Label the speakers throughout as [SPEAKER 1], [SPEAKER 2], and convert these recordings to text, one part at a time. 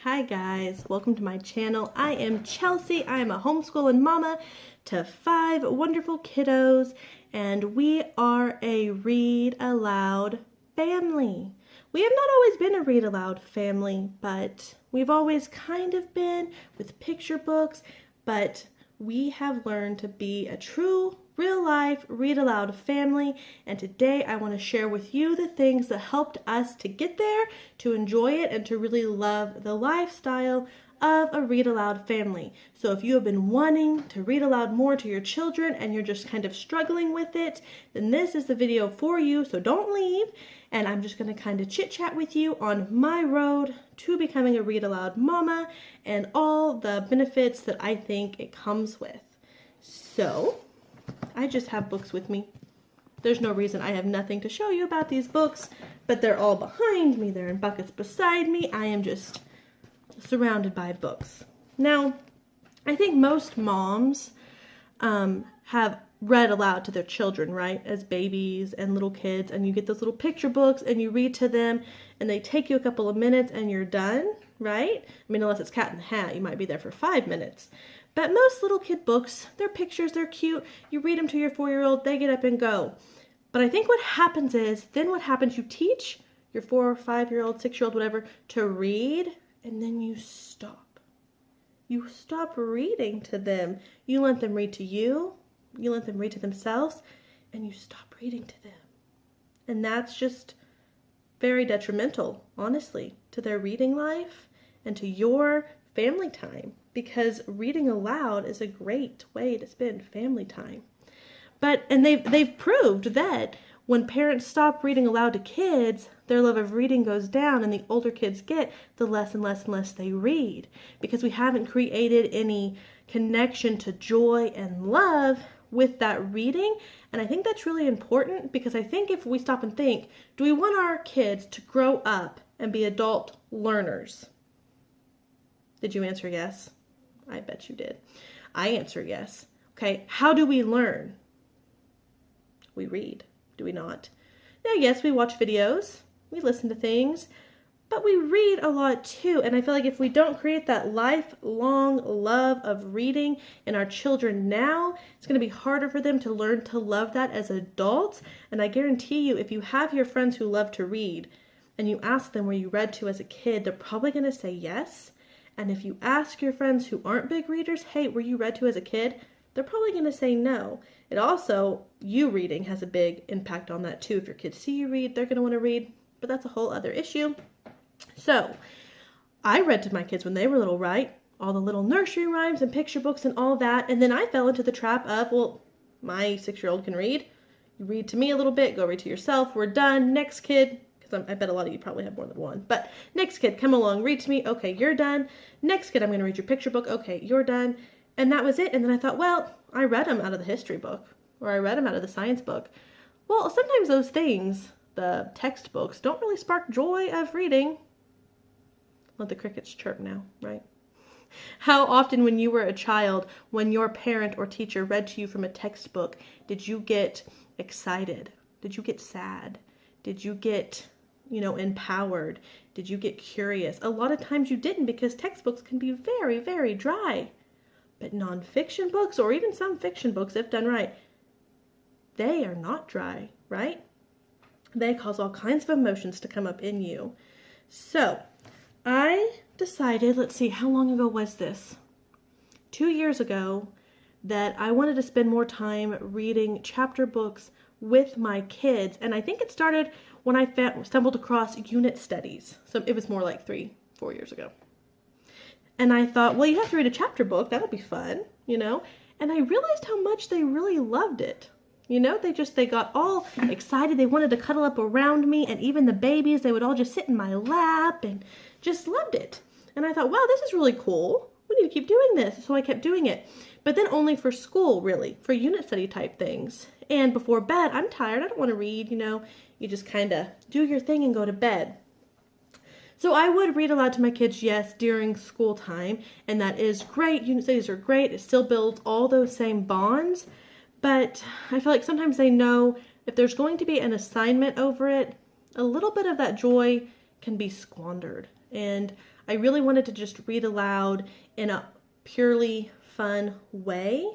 [SPEAKER 1] Hi guys, welcome to my channel. I am Chelsea. I am a homeschooling mama to 5 wonderful kiddos, and we are a read aloud family. We have not always been a read aloud family, but we've always kind of been with picture books, but we have learned to be a true real life read aloud family, and today I want to share with you the things that helped us to get there, to enjoy it, and to really love the lifestyle of a read aloud family. So if you have been wanting to read aloud more to your children and you're just kind of struggling with it, then this is the video for you, so don't leave. And I'm just going to kind of chit chat with you on my road to becoming a read aloud mama and all the benefits that I think it comes with. So I just have books with me. There's no reason I have nothing to show you about these books, but they're all behind me. They're in buckets beside me. I am just surrounded by books. Now, I think most moms have read aloud to their children, right? As babies and little kids, and you get those little picture books and you read to them and they take you a couple of minutes and you're done, right? I mean, unless it's Cat in the Hat, you might be there for 5 minutes. But most little kid books, they're pictures, they're cute. You read them to your 4-year-old, they get up and go. But I think what happens is, then what happens, you teach your 4 or 5-year-old, 6-year-old, whatever, to read, and then you stop. You stop reading to them. You let them read to you, you let them read to themselves, and you stop reading to them. And that's just very detrimental, honestly, to their reading life and to your family time, because reading aloud is a great way to spend family time. And they've proved that when parents stop reading aloud to kids, their love of reading goes down, and the older kids get, the less and less and less they read, because we haven't created any connection to joy and love with that reading. And I think that's really important, because I think if we stop and think, do we want our kids to grow up and be adult learners? Did you answer yes? I bet you did. I answer yes. Okay, how do we learn? We read, do we not? Now, yes, we watch videos, we listen to things, but we read a lot too. And I feel like if we don't create that lifelong love of reading in our children now, it's going to be harder for them to learn to love that as adults. And I guarantee you, if you have your friends who love to read and you ask them were you read to as a kid, they're probably going to say yes. And if you ask your friends who aren't big readers, hey, were you read to as a kid? They're probably going to say no. It also, you reading has a big impact on that too. If your kids see you read, they're going to want to read, but that's a whole other issue. So, I read to my kids when they were little, right? All the little nursery rhymes and picture books and all that. And then I fell into the trap of, well, my 6-year-old can read. You read to me a little bit, go read to yourself. We're done. Next kid. Because I bet a lot of you probably have more than one. But next kid, come along, read to me. Okay, you're done. Next kid, I'm going to read your picture book. Okay, you're done. And that was it. And then I thought, well, I read them out of the history book, or I read them out of the science book. Well, sometimes those things, the textbooks, don't really spark joy of reading. Let the crickets chirp now, right? How often when you were a child, when your parent or teacher read to you from a textbook, did you get excited? Did you get sad? Did you get empowered? Did you get curious? A lot of times you didn't, because textbooks can be very, very dry. But nonfiction books, or even some fiction books, if done right, they are not dry, right? They cause all kinds of emotions to come up in you. So I decided, let's see, how long ago was this? 2 years ago, that I wanted to spend more time reading chapter books with my kids. And I think it started when I stumbled across unit studies. So it was more like 3-4 years ago. And I thought, well, you have to read a chapter book. That'll be fun, And I realized how much they really loved it. They got all excited. They wanted to cuddle up around me. And even the babies, they would all just sit in my lap and just loved it. And I thought, wow, this is really cool. We need to keep doing this. So I kept doing it. But then only for school, really, for unit study type things. And before bed, I'm tired. I don't want to read, You just kind of do your thing and go to bed. So I would read aloud to my kids, yes, during school time, and that is great. Unit studies are great. It still builds all those same bonds, but I feel like sometimes they know if there's going to be an assignment over it, a little bit of that joy can be squandered. And I really wanted to just read aloud in a purely fun way.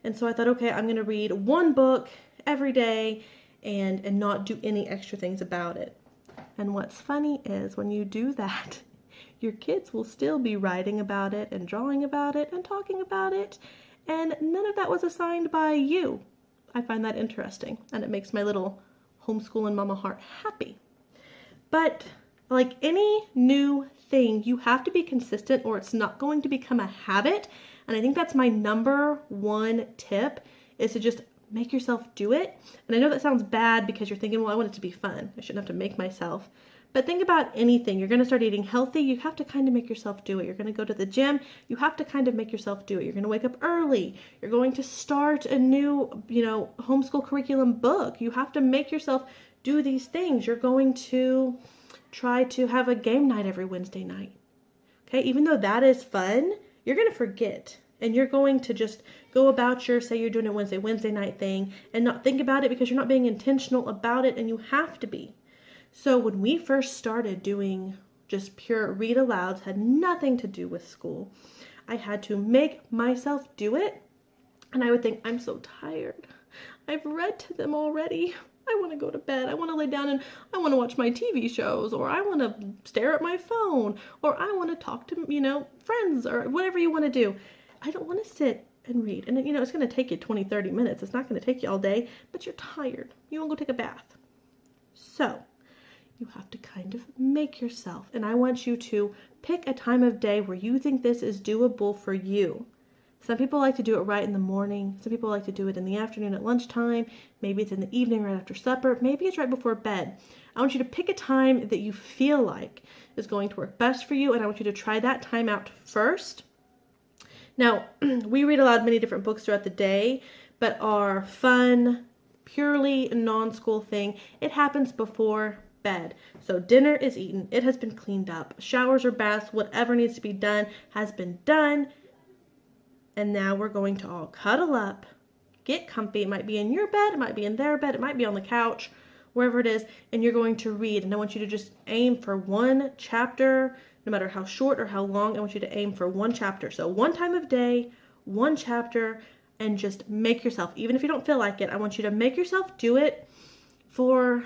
[SPEAKER 1] And so I thought, okay, I'm going to read one book every day and not do any extra things about it. And what's funny is when you do that, your kids will still be writing about it and drawing about it and talking about it. And none of that was assigned by you. I find that interesting, and it makes my little homeschooling mama heart happy. But like any new thing, you have to be consistent or it's not going to become a habit. And I think that's my number one tip, is to just make yourself do it. And I know that sounds bad because you're thinking, well, I want it to be fun. I shouldn't have to make myself. But think about anything. You're going to start eating healthy. You have to kind of make yourself do it. You're going to go to the gym. You have to kind of make yourself do it. You're going to wake up early. You're going to start a new, homeschool curriculum book. You have to make yourself do these things. You're going to try to have a game night every Wednesday night. Okay, even though that is fun, you're going to forget. And you're going to just go about say you're doing a Wednesday night thing and not think about it because you're not being intentional about it, and you have to be. So when we first started doing just pure read alouds, had nothing to do with school, I had to make myself do it. And I would think, I'm so tired. I've read to them already. I want to go to bed. I want to lay down and I want to watch my TV shows, or I want to stare at my phone, or I want to talk to, friends, or whatever you want to do. I don't want to sit and read. And, it's going to take you 20, 30 minutes. It's not going to take you all day, but you're tired. You want to go take a bath. So you have to kind of make yourself. And I want you to pick a time of day where you think this is doable for you. Some people like to do it right in the morning. Some people like to do it in the afternoon at lunchtime. Maybe it's in the evening right after supper. Maybe it's right before bed. I want you to pick a time that you feel like is going to work best for you, and I want you to try that time out first. Now, we read aloud many different books throughout the day, but our fun, purely non-school thing, it happens before bed. So dinner is eaten. It has been cleaned up. Showers or baths, whatever needs to be done has been done. And now we're going to all cuddle up, get comfy. It might be in your bed. It might be in their bed. It might be on the couch, wherever it is. And you're going to read. And I want you to just aim for one chapter, no matter how short or how long. I want you to aim for one chapter. So one time of day, one chapter, and just make yourself, even if you don't feel like it, I want you to make yourself do it for,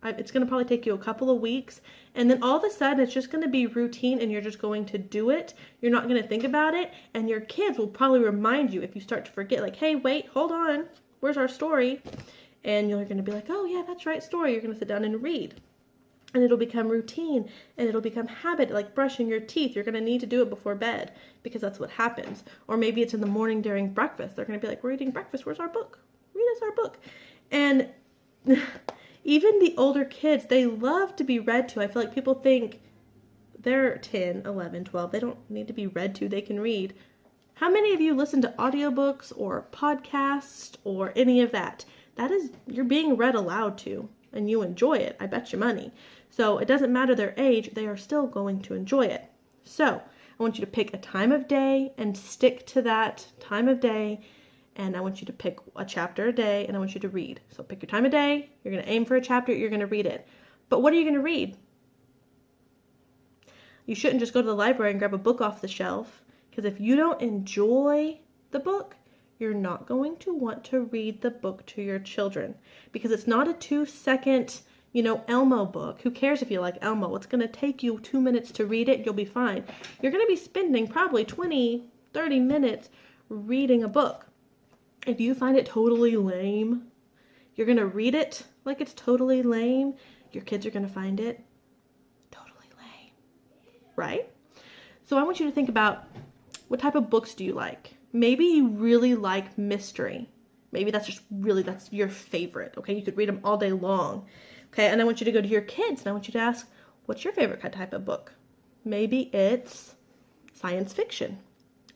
[SPEAKER 1] it's going to probably take you a couple of weeks. And then all of a sudden, it's just going to be routine and you're just going to do it. You're not going to think about it. And your kids will probably remind you if you start to forget, like, hey, wait, hold on. Where's our story? And you're going to be like, oh, yeah, that's right, story. You're going to sit down and read. And it'll become routine and it'll become habit, like brushing your teeth. You're going to need to do it before bed because that's what happens. Or maybe it's in the morning during breakfast. They're going to be like, we're eating breakfast. Where's our book? Read us our book. And even the older kids, they love to be read to. I feel like people think they're 10, 11, 12. They don't need to be read to. They can read. How many of you listen to audiobooks or podcasts or any of that? That is, you're being read aloud to and you enjoy it. I bet you money. So it doesn't matter their age. They are still going to enjoy it. So I want you to pick a time of day and stick to that time of day. And I want you to pick a chapter a day, and I want you to read. So pick your time of day. You're going to aim for a chapter. You're going to read it. But what are you going to read? You shouldn't just go to the library and grab a book off the shelf, because if you don't enjoy the book, you're not going to want to read the book to your children, because it's not a 2-second, Elmo book. Who cares if you like Elmo? It's going to take you 2 minutes to read it. You'll be fine. You're going to be spending probably 20, 30 minutes reading a book. If you find it totally lame, you're going to read it like it's totally lame. Your kids are going to find it totally lame, right? So I want you to think about, what type of books do you like? Maybe you really like mystery. Maybe that's your favorite, okay? You could read them all day long, okay? And I want you to go to your kids and I want you to ask, what's your favorite type of book? Maybe it's science fiction.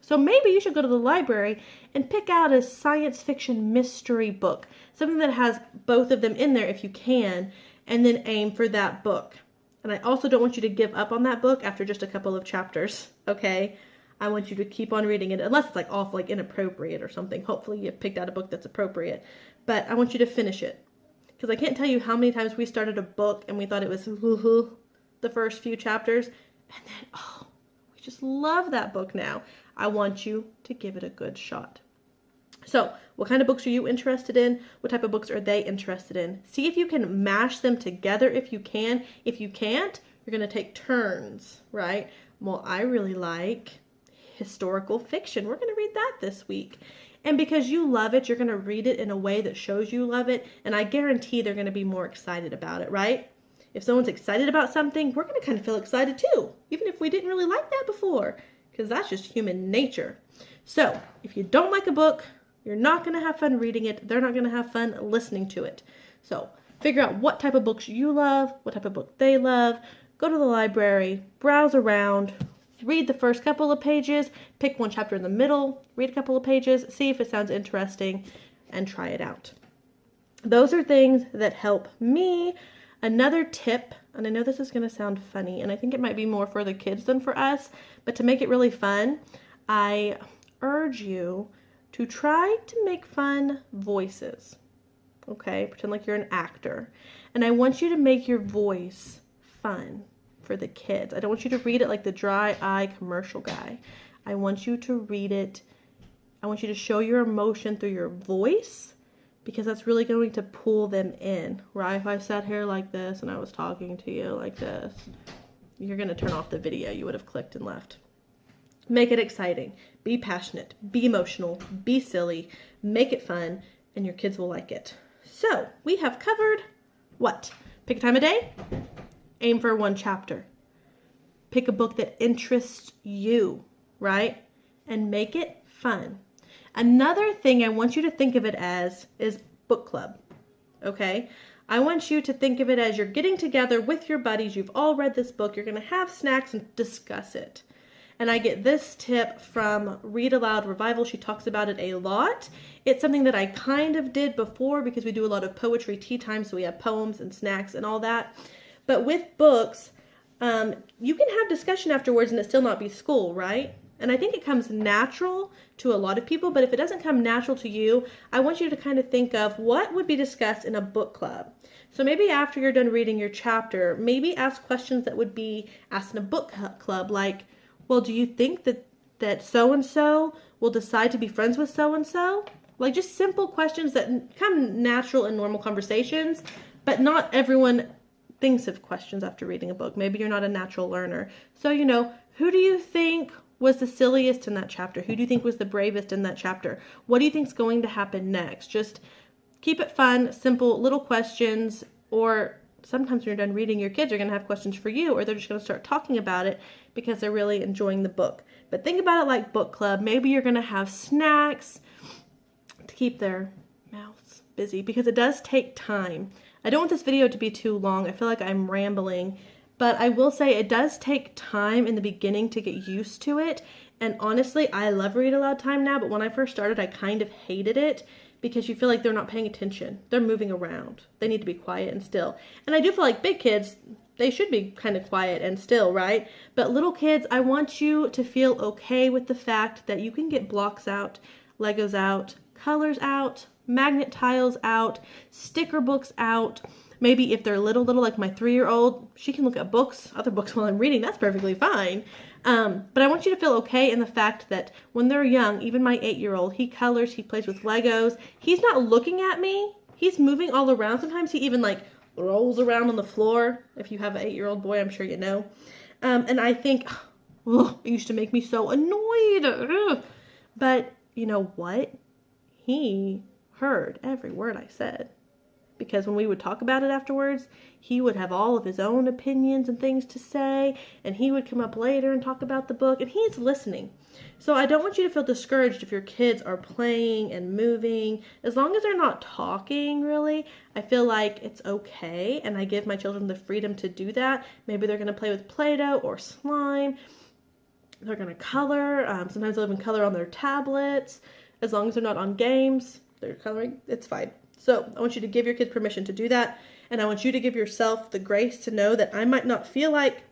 [SPEAKER 1] So maybe you should go to the library and pick out a science fiction mystery book, something that has both of them in there if you can, and then aim for that book. And I also don't want you to give up on that book after just a couple of chapters, okay? I want you to keep on reading it, unless it's awful, inappropriate or something. Hopefully you picked out a book that's appropriate. But I want you to finish it. Because I can't tell you how many times we started a book and we thought it was the first few chapters, and then, oh, we just love that book now. I want you to give it a good shot. So, what kind of books are you interested in? What type of books are they interested in? See if you can mash them together if you can. If you can't, you're going to take turns, right? Well, I really like historical fiction. We're going to read that this week. And because you love it, you're going to read it in a way that shows you love it. And I guarantee they're going to be more excited about it, right? If someone's excited about something, we're going to kind of feel excited too, even if we didn't really like that before, because that's just human nature. So if you don't like a book, you're not going to have fun reading it. They're not going to have fun listening to it. So figure out what type of books you love, what type of book they love. Go to the library, browse around, read the first couple of pages, pick one chapter in the middle, read a couple of pages, see if it sounds interesting, and try it out. Those are things that help me. Another tip, and I know this is going to sound funny, and I think it might be more for the kids than for us, but to make it really fun, I urge you to try to make fun voices. Okay, pretend like you're an actor. And I want you to make your voice fun for the kids. I don't want you to read it like the dry eye commercial guy. I want you to read it. I want you to show your emotion through your voice, because that's really going to pull them in, right? If I sat here like this and I was talking to you like this, you're going to turn off the video. You would have clicked and left. Make it exciting. Be passionate. Be emotional. Be silly. Make it fun, and your kids will like it. So we have covered what? Pick a time of day. Aim for one chapter. Pick a book that interests you, right? And make it fun. Another thing I want you to think of it as is book club, okay? I want you to think of it as you're getting together with your buddies. You've all read this book. You're going to have snacks and discuss it. And I get this tip from Read Aloud Revival. She talks about it a lot. It's something that I kind of did before because we do a lot of poetry tea time, so we have poems and snacks and all that. But with books, you can have discussion afterwards and it still not be school, right? And I think it comes natural to a lot of people, but if it doesn't come natural to you, I want you to kind of think of what would be discussed in a book club. So maybe after you're done reading your chapter, maybe ask questions that would be asked in a book club, like, well, do you think that so-and-so will decide to be friends with so-and-so? Like just simple questions that come natural in normal conversations, but not everyone thinks of questions after reading a book. Maybe you're not a natural learner. So, who do you think was the silliest in that chapter? Who do you think was the bravest in that chapter? What do you think is going to happen next? Just keep it fun, simple, little questions, or sometimes when you're done reading, your kids are going to have questions for you, or they're just going to start talking about it because they're really enjoying the book. But think about it like book club. Maybe you're going to have snacks to keep their mouths busy because it does take time. I don't want this video to be too long. I feel like I'm rambling, but I will say it does take time in the beginning to get used to it. And honestly, I love read aloud time now, but when I first started, I kind of hated it because you feel like they're not paying attention. They're moving around. They need to be quiet and still. And I do feel like big kids, they should be kind of quiet and still, right? But little kids, I want you to feel okay with the fact that you can get blocks out, Legos out, colors out, magnet tiles out, sticker books out. Maybe if they're little, like my 3-year-old, she can look at other books while I'm reading. That's perfectly fine. But I want you to feel okay in the fact that when they're young, even my 8-year-old, he colors, he plays with Legos. He's not looking at me. He's moving all around. Sometimes he even rolls around on the floor. If you have an 8-year-old boy, I'm sure you know. And I think, it used to make me so annoyed. Ugh. But you know what? He heard every word I said. Because when we would talk about it afterwards, he would have all of his own opinions and things to say, and he would come up later and talk about the book, and he's listening. So I don't want you to feel discouraged if your kids are playing and moving. As long as they're not talking, really, I feel like it's okay, and I give my children the freedom to do that. Maybe they're going to play with Play-Doh or slime. They're going to color. Sometimes they'll even color on their tablets. As long as they're not on games, they're coloring, it's fine. So I want you to give your kids permission to do that. And I want you to give yourself the grace to know that I might not feel like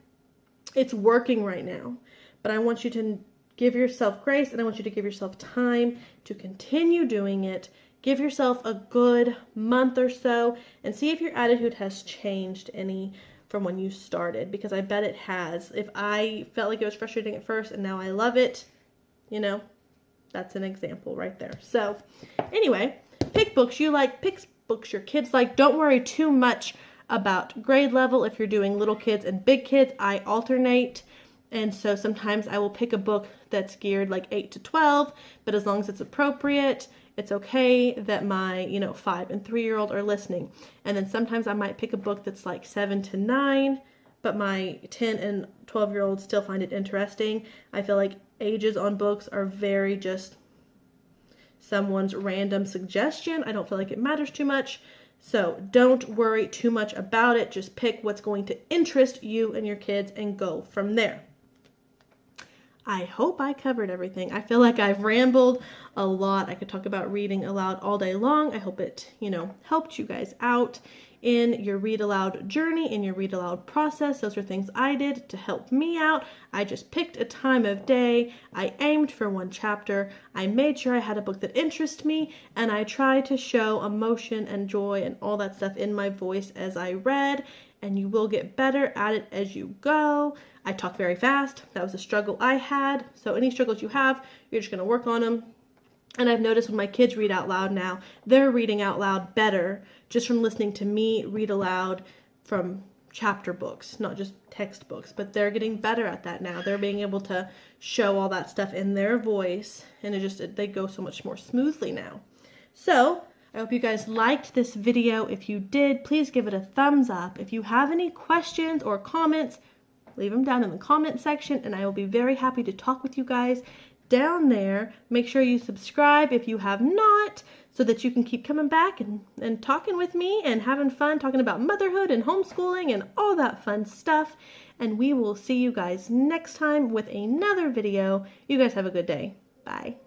[SPEAKER 1] it's working right now. But I want you to give yourself grace, and I want you to give yourself time to continue doing it. Give yourself a good month or so and see if your attitude has changed any. from when you started, because I bet it has. If I felt like it was frustrating at first and now I love it, you know, that's an example right there. So anyway, pick books you like, pick books your kids like. Don't worry too much about grade level. If you're doing little kids and big kids, I alternate. And so sometimes I will pick a book that's geared like 8 to 12, but as long as it's appropriate, it's okay that my, 5 and 3-year-old are listening. And then sometimes I might pick a book that's like 7 to 9, but my 10 and 12-year-olds still find it interesting. I feel like ages on books are very just someone's random suggestion. I don't feel like it matters too much. So don't worry too much about it. Just pick what's going to interest you and your kids and go from there. I hope I covered everything. I feel like I've rambled a lot. I could talk about reading aloud all day long. I hope it, helped you guys out in your read aloud journey, in your read aloud process. Those are things I did to help me out. I just picked a time of day. I aimed for one chapter. I made sure I had a book that interests me, and I tried to show emotion and joy and all that stuff in my voice as I read. And you will get better at it as you go. I talk very fast. That was a struggle I had. So any struggles you have, you're just going to work on them. And I've noticed when my kids read out loud now, they're reading out loud better just from listening to me read aloud from chapter books, not just textbooks, but they're getting better at that now. They're being able to show all that stuff in their voice, and they go so much more smoothly now. So I hope you guys liked this video. If you did, please give it a thumbs up. If you have any questions or comments, leave them down in the comment section, and I will be very happy to talk with you guys down there. Make sure you subscribe if you have not, so that you can keep coming back and talking with me and having fun talking about motherhood and homeschooling and all that fun stuff. And we will see you guys next time with another video. You guys have a good day. Bye.